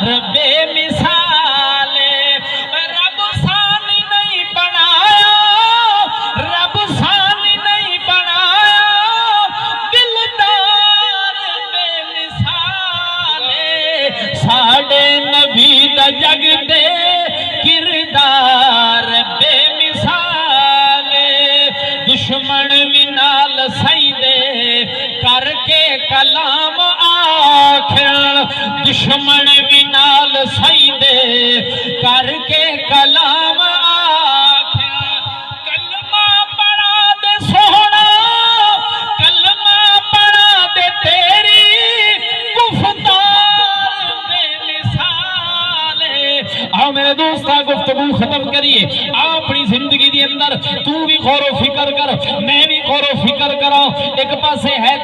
رب مثال رب ثانی نہیں بنایا رب ثانی نہیں بنایا دلدار بے مثال ساڈے نبی دا جگ دے کردار بے مثال دشمن بھی نال سیدے کر کے کلام آکھن دشمن بھی نال سیدے کر کے کلام آکھن کلمہ پڑھا دے سونا کلمہ پڑھا دے تیری گفتار بے مثال آؤ میرے دوستا گفتگو ختم کریے اپنی زندگی دی اندر تو بھی غور و فکر کر میں بھی غور و فکر کرا ایک پاسے ہے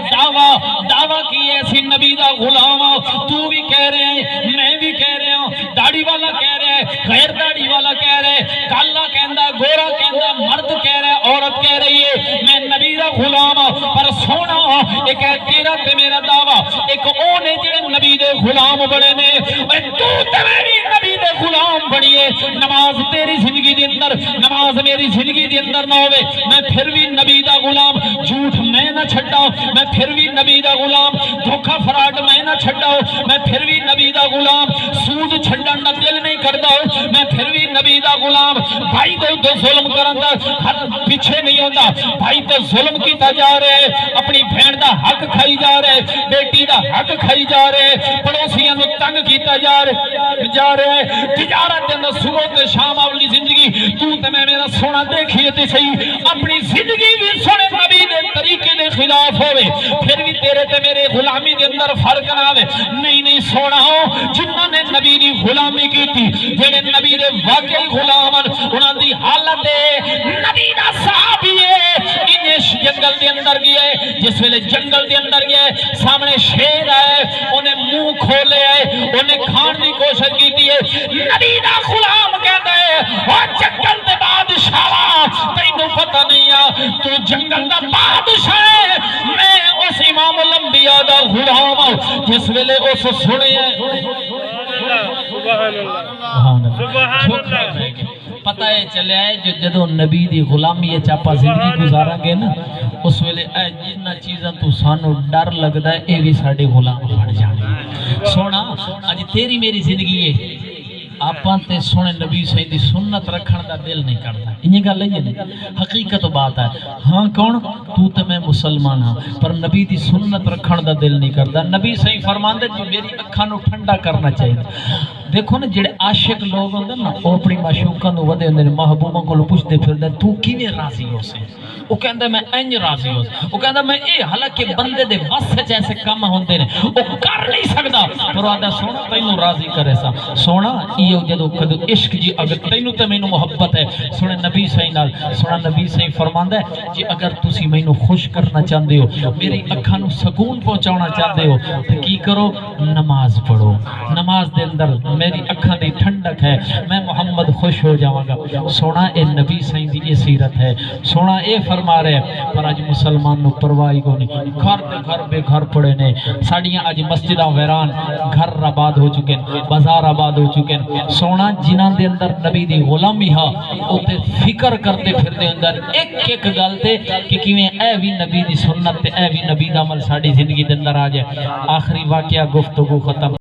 دعویٰ کی ایسی نبی دا غلام تو بھی کہہ رہے ہیں میں بھی کہہ رہے ہوں داڑھی والا کہہ رہے ہیں غیر داڑھی والا کہہ رہے ہیں کالا کہندا گورا کہندا مرد کہہ رہا ہے عورت کہہ رہی ہے میں نبی دا غلام پر سونا ایک ہے تیرا تے میرا دعویٰ ایک اونے جڑے نبی دے غلام بڑے نے تو تے میں بھی نبی دے غلام بڑیے نماز تیری زندگی دے اندر نماز میری زندگی دے اندر نہ ہوئے میں پھر بھی نبی دا غلام جھوٹ میں نہ چھڑا میں پھر بھی نبی دا غلام دھوکہ فراڈ میں نہ چھڑا میں پھر بھی نبی دا غلام سود چھڑن دا دل نہیں کردا میں پھر بھی نبی دا غلام بھائی دے تے ظلم کرن دا پیچھے نہیں ہوندا بھائی تے ظلم کیتا جا رہا ہے اپنی بہن دا حق کھائی جا رہا ہے بیٹی دا حق کھائی جا رہا ہے پڑوسیاں نو تنگ کیتا جا رہا ہے تجارت دے اندر صبح تے شام اپنی زندگی تو تے میں میرا سونا دیکھیے تے صحیح اپنی زندگی بھی سونے نبی دے طریقے دے خلاف ہوئے پھر بھی تیرے تے میرے غلامی دے اندر فرق نہ آوے نہیں سونا ہو جنہوں نے نبی دی غلامی کی تھی جنہے نبی دے واقعی غلامن انہوں دی حالت نبی دا صحابی ہے انہیں جنگل دے اندر گیا ہے جس ویلے جنگل دے اندر گیا ہے سامنے شیر آئے انہیں منہ کھولے آئے انہیں کھان دی کوشش کی تھی نبی دا غلام کہتا ہے اور جنگل دے بادشاہ تینوں پتہ نہیں ہے تو جنگل دا بادشاہ ہے میں اس امام الانبیاء دا غلام جس ویلے اس سنے ہیں سبحان اللہ پتہ ہے چلے آئے جو جدو نبی دی غلامی چاپا زندگی گزارا گے نا اس ویلے اے جنہ چیزاں تو سانو ڈر لگدا ہے اے بھی ساڑے غلام بڑھ جانے سونا آج تیری میری زندگی ہے آپاں تے سونے نبی صحیح دی سنت رکھن دا دل نہیں کرتا انہیں گا لئیے نہیں حقیقت بات ہے ہاں کون تو تے میں مسلمان ہاں پر نبی دی سنت رکھن دا دل نہیں کرتا نبی صحیح فرمان دے جو میری اکھاں نو ٹھنڈا کرنا چاہیے دیکھو نا جڑے عاشق لوگ ہوندے نا او اپنی معشوقاں نو ودے ہوندے محبوباں کولوں پوچھدے پھردے تو کیویں راضی ہو سے وہ کہندا میں انج راضی ہو وہ کہندا میں اے حالانکہ بندے دے وس وچ ایسے کم ہوندے نے او کر نہیں سکدا پر آدا سونا تینوں راضی کرے سا سونا ایو جدو کدو عشق جی اگر تینوں تے مینوں محبت ہے سونے نبی صحیح نال سونا نبی صحیح فرماندا ہے جی اگر تسی مینوں خوش کرنا چاہندے ہو میری اکھاں نو سکون پہنچانا چاہندے ہو تے کی کرو نماز پڑھو نماز دے اندر میری اکھاں دی ٹھنڈک ہے میں محمد خوش ہو جاواں گا سونا اے نبی صحیح دی یہ سیرت ہے سونا اے فرما رہے پر آج مسلمان نو پرواہی کو نہیں گھر دے گھر بے گھر پڑے نے ساڑیاں آج مسجداں ویران گھر آباد ہو چکے بازار آباد ہو چکے سونا جنہاں دے اندر نبی دی غلامی ہا اوتے فکر کرتے پھر دے اندر ایک ایک گل تے کہ کیویں اے وی نبی دی سنت تے اے وی نبی دا عمل ساڑی زندگی دے اندر آ جائے آخری واقعہ گفتگو ختم